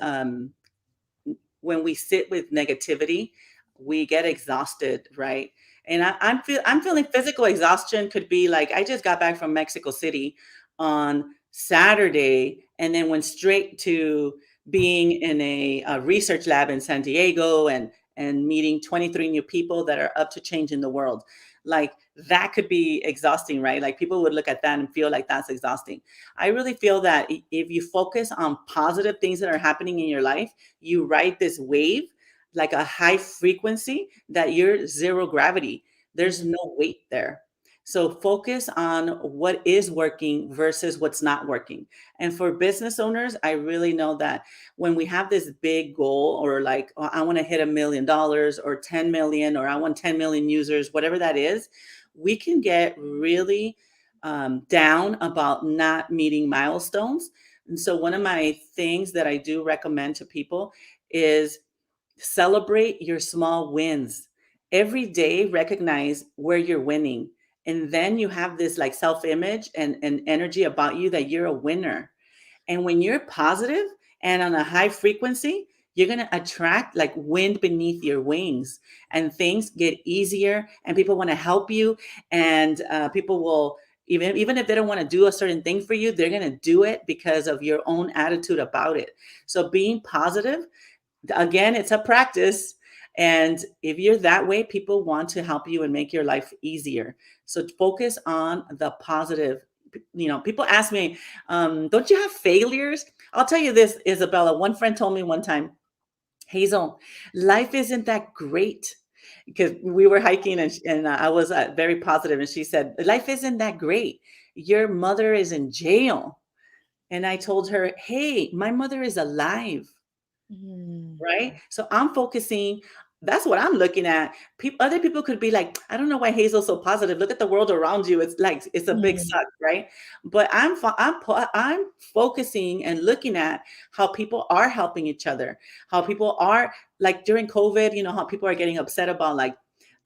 when we sit with negativity, we get exhausted, right? And I'm feeling physical exhaustion could be like I just got back from Mexico City on Saturday and then went straight to being in a research lab in San Diego and meeting 23 new people that are up to changing the world. Like that could be exhausting, right? Like people would look at that and feel like that's exhausting. I really feel that if you focus on positive things that are happening in your life, you ride this wave like a high frequency that you're zero gravity. There's Mhm. no weight there. So focus on what is working versus what's not working. And for business owners, I really know that when we have this big goal or like, oh, I want to hit $1 million or 10 million, or I want 10 million users, whatever that is, we can get really down about not meeting milestones. And so one of my things that I do recommend to people is celebrate your small wins. Every day, recognize where you're winning. And then you have this like self image and energy about you that you're a winner. And when you're positive and on a high frequency, you're going to attract like wind beneath your wings, and things get easier, and people want to help you. And people will, even if they don't want to do a certain thing for you, they're going to do it because of your own attitude about it. So being positive, again, it's a practice. And if you're that way, people want to help you and make your life easier. So focus on the positive. People ask me, don't you have failures? I'll tell you this, Isabella. One friend told me one time, Hazel, life isn't that great. Because we were hiking, and I was very positive, and she said, life isn't that great. Your mother is in jail. And I told her, hey, my mother is alive. Mm. Right? So I'm focusing, that's what I'm looking at. Other people could be like, I don't know why Hazel's so positive. Look at the world around you. It's like it's a big Mm. suck, right? But I'm focusing and looking at how people are helping each other, how people are, like during COVID, how people are getting upset about like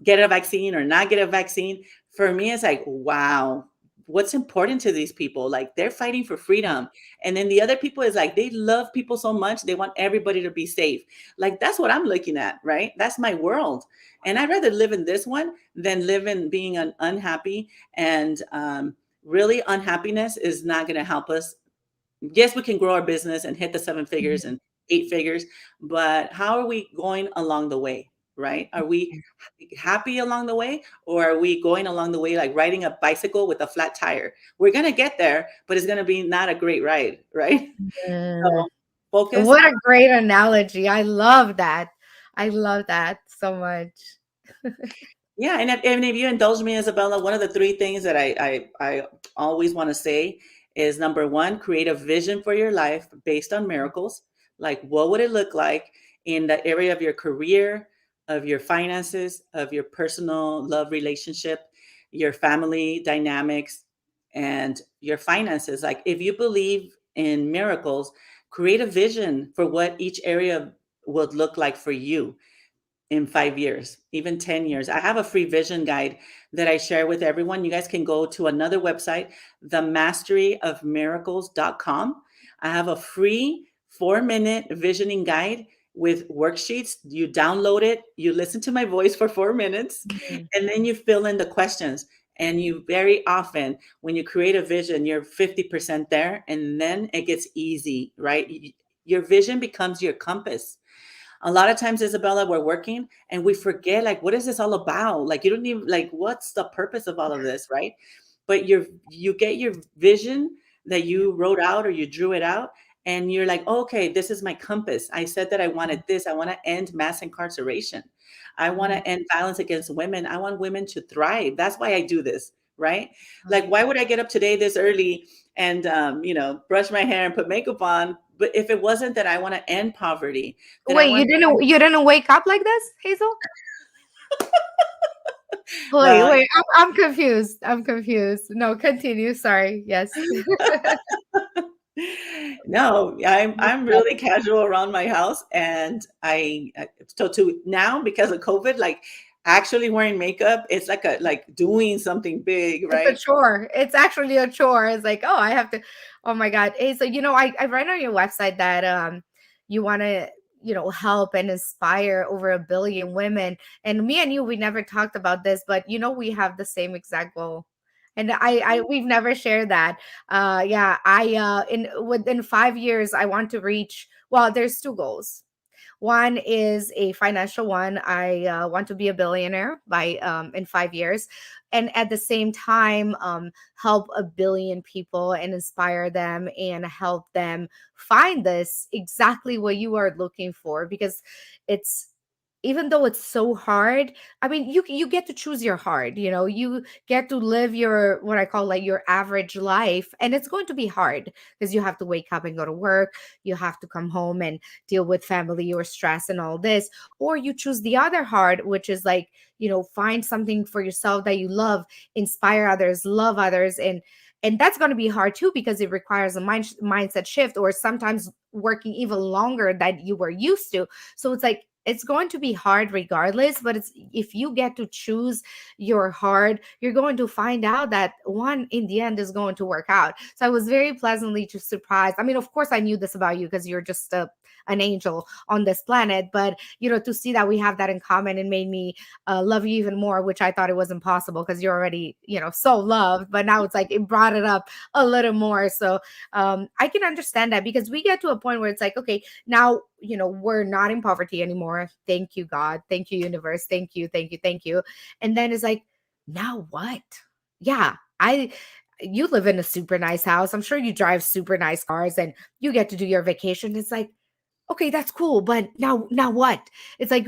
get a vaccine or not get a vaccine. For me, it's like, wow, what's important to these people? Like they're fighting for freedom. And then the other people is like, they love people so much, they want everybody to be safe. Like that's what I'm looking at, right? That's my world. And I'd rather live in this one than live in being unhappy. And really, unhappiness is not going to help us. Yes, we can grow our business and hit the seven figures and eight figures, but how are we going along the way, right? Are we happy along the way, or are we going along the way like riding a bicycle with a flat tire? We're going to get there, but it's going to be not a great ride, right? Mm. So focus. What a great analogy. I love that. I love that so much. Yeah, and if you indulge me, Isabella, one of the three things that I always want to say is, number one, create a vision for your life based on miracles. Like, what would it look like in the area of your career, of your finances, of your personal love relationship, your family dynamics, and your finances? Like, if you believe in miracles, create a vision for what each area would look like for you in 5 years, even 10 years. I have a free vision guide that I share with everyone. You guys can go to another website, themasteryofmiracles.com. I have a free 4-minute visioning guide with worksheets. You download it, you listen to my voice for 4 minutes, Mm. and then you fill in the questions. And you very often, when you create a vision, you're 50% there, and then it gets easy, right? Your vision becomes your compass. A lot of times, Isabella, we're working and we forget, like, what is this all about? Like, you don't even, like, what's the purpose of all of this, right? But you get your vision that you wrote out or you drew it out, and you're like, okay, this is my compass. I said that I wanted this. I want to end mass incarceration. I want Mm. to end violence against women. I want women to thrive. That's why I do this, right? Like, why would I get up today this early and brush my hair and put makeup on? But if it wasn't that I want to end poverty, that I Wait, want, you didn't wake up like this, Hazel? Wait, well, wait, I'm confused. I'm confused. No, continue. Sorry. Yes. no, I'm really casual around my house, and so to now, because of COVID, like actually wearing makeup, it's like a like doing something big, It's a right? chore. It's actually a chore. It's like, oh, I have to. Oh my God. Hey, so I read on your website that you want to help and inspire over 1 billion women. And me and you, we never talked about this, but we have the same exact goal. And we've never shared that. Yeah, I in within 5 years, I want to reach. Well, there's two goals. One is a financial one. I want to be a billionaire by in 5 years, and at the same time, help 1 billion people and inspire them and help them find this exactly what you are looking for. Because it's even though it's so hard, I mean, you get to choose your hard. You get to live your what I call like your average life, and it's going to be hard because you have to wake up and go to work. You have to come home and deal with family or stress and all this, or you choose the other hard, which is like find something for yourself that you love, inspire others, love others. And that's going to be hard too, because it requires a mindset shift, or sometimes working even longer than you were used to. So it's like it's going to be hard regardless, but it's if you get to choose your hard, you're going to find out that one in the end is going to work out. So I was very pleasantly just surprised. I mean, of course I knew this about you because you're just an angel on this planet. But to see that we have that in common, it made me love you even more, which I thought it was impossible because you're already so loved. But now it's like it brought it up a little more. So I can understand that, because we get to a point where it's like, okay, now we're not in poverty anymore. Thank you, God. Thank you, universe. Thank you, thank you, thank you. And then it's like, now what? Yeah, I you live in a super nice house. I'm sure you drive super nice cars and you get to do your vacation. It's like, okay, that's cool, but now what? It's like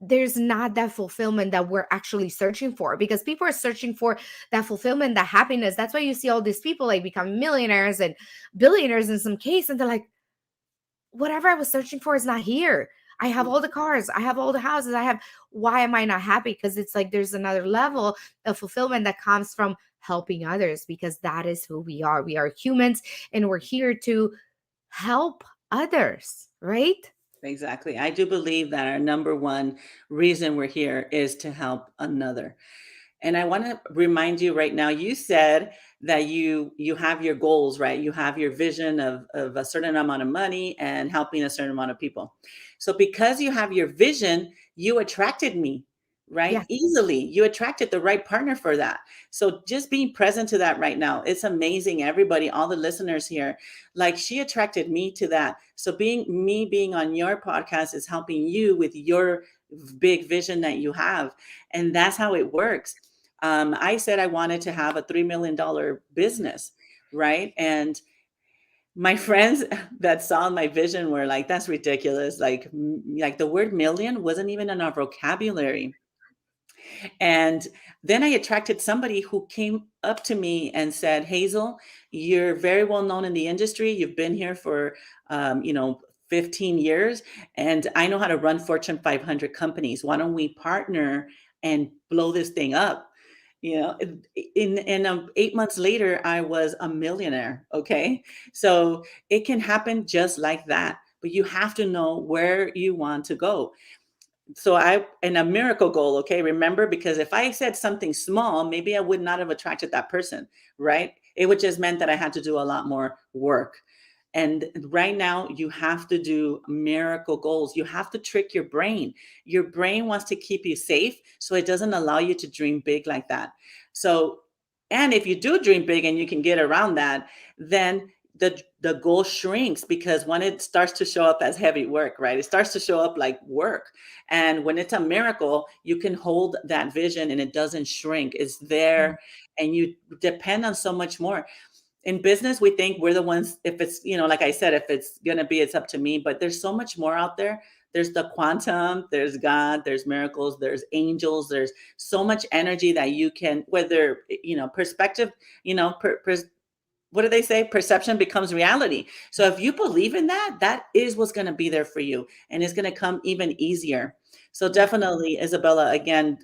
there's not that fulfillment that we're actually searching for, because people are searching for that fulfillment, that happiness. That's why you see all these people like become millionaires and billionaires in some case, and they're like, whatever I was searching for is not here. I have all the cars, I have all the houses, I have, why am I not happy? Because it's like there's another level of fulfillment that comes from helping others, because that is who we are. We are humans, and we're here to help others, right? Exactly. I do believe that our number one reason we're here is to help another. And I want to remind you right now, you said that you have your goals, right? You have your vision of a certain amount of money and helping a certain amount of people. So because you have your vision, you attracted me, right? Yes. Easily. You attracted the right partner for that. So just being present to that right now, it's amazing. Everybody, all the listeners here, like she attracted me to that. So being on your podcast is helping you with your big vision that you have. And that's how it works. I said I wanted to have a $3 million business, right? And my friends that saw my vision were like, "That's ridiculous! Like the word million wasn't even in our vocabulary." And then I attracted somebody who came up to me and said, "Hazel, you're very well known in the industry. You've been here for, um, you know, 15 years, and I know how to run Fortune 500 companies. Why don't we partner and blow this thing up?" In 8 months later, I was a millionaire. Okay, so it can happen just like that, but you have to know where you want to go. So I and a miracle goal, okay, remember, because if I said something small, maybe I would not have attracted that person, right? It would just meant that I had to do a lot more work. And right now you have to do miracle goals. You have to trick your brain. Your brain wants to keep you safe, so it doesn't allow you to dream big like that. So, and if you do dream big and you can get around that, then the goal shrinks, because when it starts to show up as heavy work, right? It starts to show up like work. And when it's a miracle, you can hold that vision and it doesn't shrink. It's there, and you depend on so much more. In business, we think we're the ones, if it's, like I said, if it's going to be, it's up to me, but there's so much more out there. There's the quantum, there's God, there's miracles, there's angels, there's so much energy that you can, whether, perspective, what do they say? Perception becomes reality. So if you believe in that, that is what's going to be there for you, and it's going to come even easier. So Yeah. definitely, Isabella, again,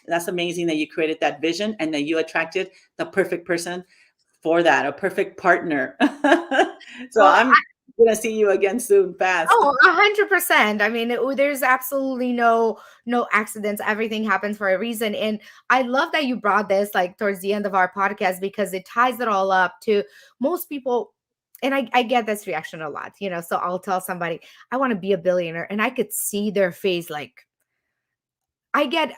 that's amazing that you created that vision and that you attracted the perfect person for that, a perfect partner. So Well, I'm going to see you again soon, fast. oh, 100%. I mean, there's absolutely no accidents. Everything happens for a reason. And I love that you brought this like towards the end of our podcast, because it ties it all up to most people. And I get this reaction a lot, So I'll tell somebody, I want to be a billionaire, and I could see their face like, I get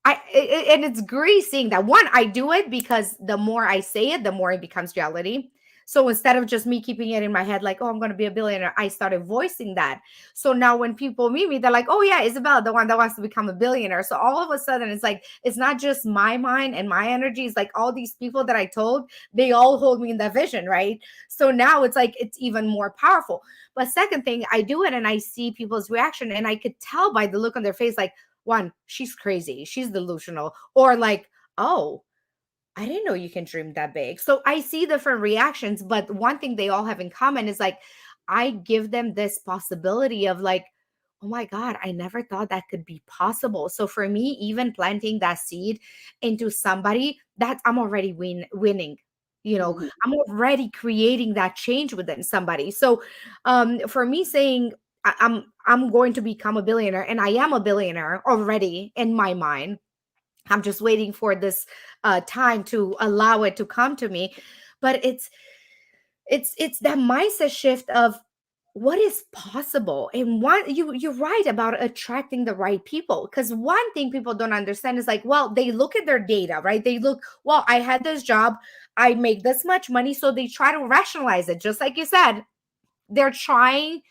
and it's great seeing that. One, I do it because the more I say it, the more it becomes reality. So instead of just me keeping it in my head, like, oh, I'm going to be a billionaire, I started voicing that. So now when people meet me, they're like, oh, yeah, Isabella, the one that wants to become a billionaire. So all of a sudden, it's like, it's not just my mind and my energy. It's like all these people that I told, they all hold me in that vision, right? So now it's like, it's even more powerful. But second thing, I do it and I see people's reaction, and I could tell by the look on their face, like, one, she's crazy, she's delusional, or like, oh, I didn't know you can dream that big. So I see different reactions, but one thing they all have in common is like, I give them this possibility of like, oh my God, I never thought that could be possible. So for me, even planting that seed into somebody, that I'm already winning. Mhm. I'm already creating that change within somebody. So for me saying I'm going to become a billionaire, and I am a billionaire already in my mind. I'm just waiting for this time to allow it to come to me. But it's that mindset shift of what is possible. And one, you're right about attracting the right people, because one thing people don't understand is like, well, they look at their data, right? They look, well, I had this job, I make this much money, so they try to rationalize it, just like you said. They're trying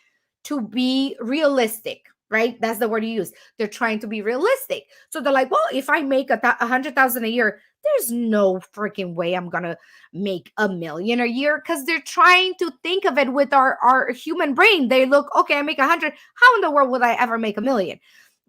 to be realistic, right? That's the word you use. They're trying to be realistic. So they're like, well, if I make 100,000 a year, there's no freaking way I'm gonna make 1 million a year, because they're trying to think of it with our human brain. They look, okay, I make 100. How in the world would I ever make 1 million?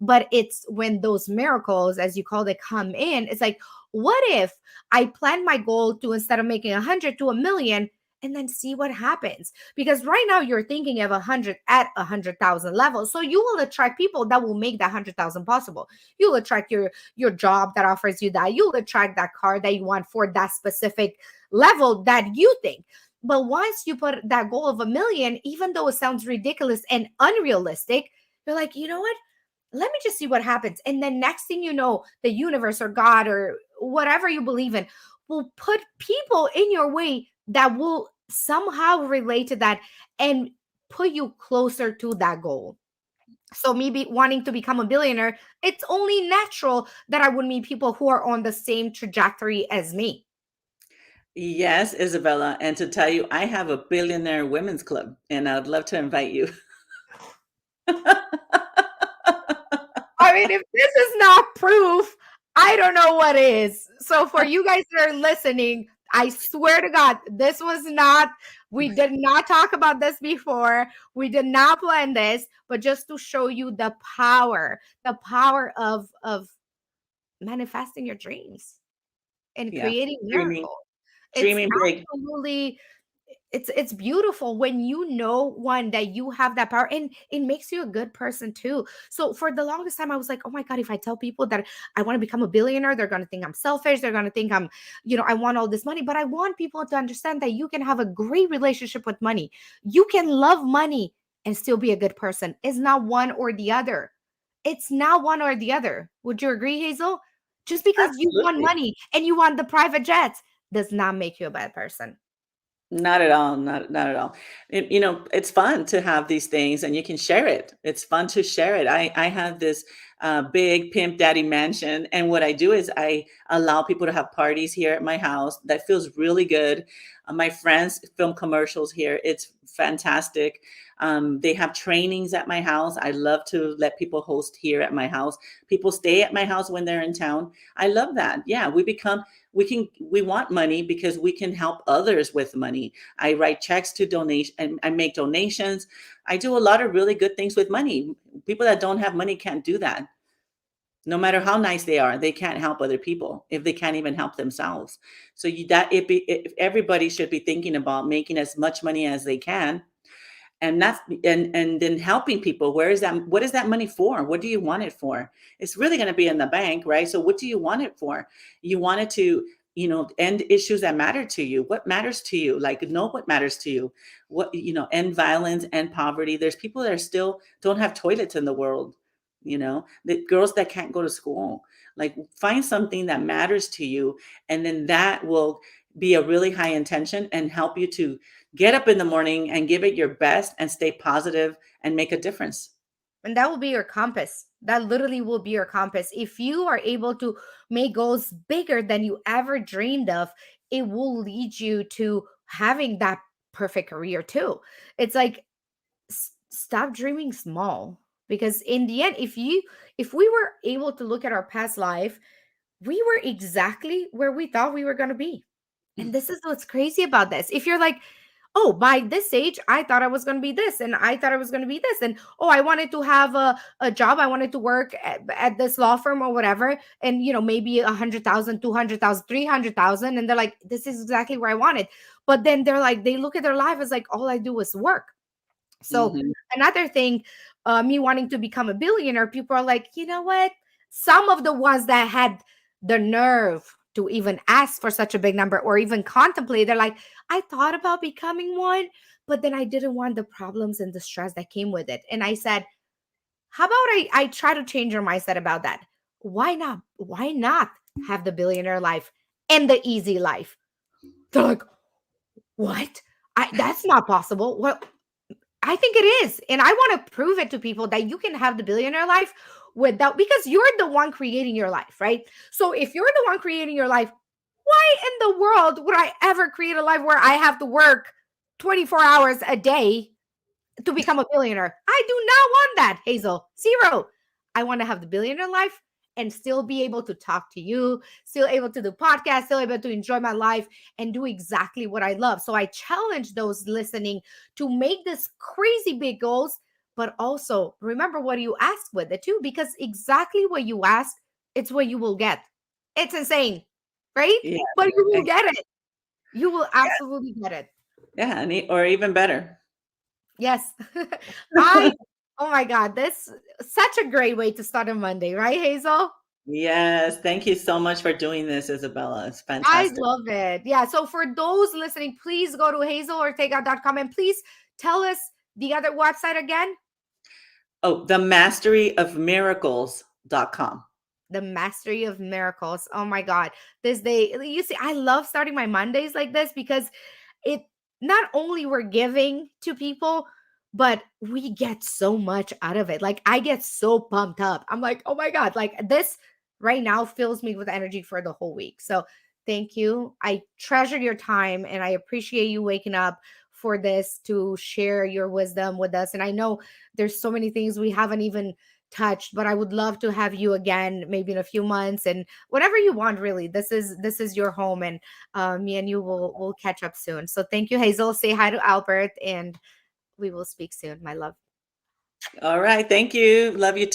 But it's when those miracles, as you call it, come in. It's like, what if I plan my goal to, instead of making 100, to 1 million, and then see what happens? Because right now you're thinking of 100 at 100,000 level, so you will attract people that will make that 100,000 possible. You'll attract your job that offers you that. You'll attract that car that you want for that specific level that you think. But once you put that goal of 1 million, even though it sounds ridiculous and unrealistic, you're like, you know what, let me just see what happens. And then next thing you know, the universe or God or whatever you believe in will put people in your way that will somehow relate to that and put you closer to that goal. So me wanting to become a billionaire, it's only natural that I would meet people who are on the same trajectory as me. Yes, Isabella. And to tell you, I have a billionaire women's club, and I'd love to invite you. I mean, if this is not proof, I don't know what is. So for you guys that are listening, I swear to God, this was not, we did not talk about this before. We did not plan this, but just to show you the power of manifesting your dreams and Yeah, creating dreaming, miracles. It's dreaming big. absolutely, it's beautiful when you know, one, that you have that power, and it makes you a good person too. So for the longest time I was like, oh my God, if I tell people that I want to become a billionaire, they're going to think I'm selfish, they're going to think I'm, I want all this money. But I want people to understand that you can have a great relationship with money. You can love money and still be a good person. It's not one or the other. It's not one or the other. Would you agree, Hazel? Just because you want Absolutely. money and you want the private jets does not make you a bad person. Not at all, not at all. It's fun to have these things and you can share it. It's fun to share it. I have this big pimp daddy mansion, and what I do is I allow people to have parties here at my house. That feels really good. My friends film commercials here. It's fantastic. They have trainings at my house. I love to let people host here at my house. People stay at my house when they're in town. I love that. Yeah, we want money because we can help others with money. I write checks to donation, and I make donations. I do a lot of really good things with money. People that don't have money can't do that. No matter how nice they are, they can't help other people if they can't even help themselves. So if everybody should be thinking about making as much money as they can, and then helping people. What is that money for? What do you want it for? It's really going to be in the bank, right? So what do you want it for? You want it to, end issues that matter to you. What matters to you? Like, know what matters to you. End violence and poverty. There's people that are still don't have toilets in the world. The girls that can't go to school. Like, find something that matters to you, and then that will be a really high intention and help you to get up in the morning and give it your best and stay positive and make a difference. And that will be your compass. That literally will be your compass. If you are able to make goals bigger than you ever dreamed of, it will lead you to having that perfect career too. It's like, stop dreaming small, because in the end, if we were able to look at our past life, we were exactly where we thought we were going to be. And this is what's crazy about this. If you're like, oh, by this age, I thought I was going to be this, and I thought I was going to be this, and oh, I wanted to have a job, I wanted to work at this law firm or whatever, and maybe 100,000, 200,000, 300,000, and they're like, this is exactly where I wanted. But then they're like, they look at their life as like, all I do is work. So Mhm. another thing, me wanting to become a billionaire, people are like, you know what? Some of the ones that had the nerve to even ask for such a big number or even contemplate, they're like, I thought about becoming one, but then I didn't want the problems and the stress that came with it. And I said, how about I try to change your mindset about that? Why not? Why not have the billionaire life and the easy life? They're like, what? That's not possible. What? I think it is. And I want to prove it to people that you can have the billionaire life without, because you're the one creating your life, right? So if you're the one creating your life, why in the world would I ever create a life where I have to work 24 hours a day to become a billionaire? I do not want that, Hazel. Zero. I want to have the billionaire life and still be able to talk to you, still able to do podcasts, still able to enjoy my life and do exactly what I love. So I challenge those listening to make this crazy big goals, but also remember what you ask with it too, because exactly what you ask, it's what you will get. It's insane, right? Yeah, But you will ex- get it. You will absolutely get it. yeah, or even better. Yes. I oh my God, this such a great way to start a Monday, right, Hazel? Yes, thank you so much for doing this, Isabella. It's I fantastic. love it. Yeah. So for those listening, please go to hazelortega.com and please tell us the other website again. Oh, themasteryofmiracles.com. The Mastery of Miracles. Oh my God. This day, you see, I love starting my Mondays like this because it not only we're giving to people, but we get so much out of it. Like I get so pumped up. I'm like, oh my God, like this right now fills me with energy for the whole week. So thank you. I treasure your time and I appreciate you waking up for this to share your wisdom with us. And I know there's so many things we haven't even touched, but I would love to have you again maybe in a few months and whatever you want. Really, this is your home, and me and you will catch up soon. So thank you, Hazel. Say hi to Albert, and we will speak soon, my love. All right, thank you. Love you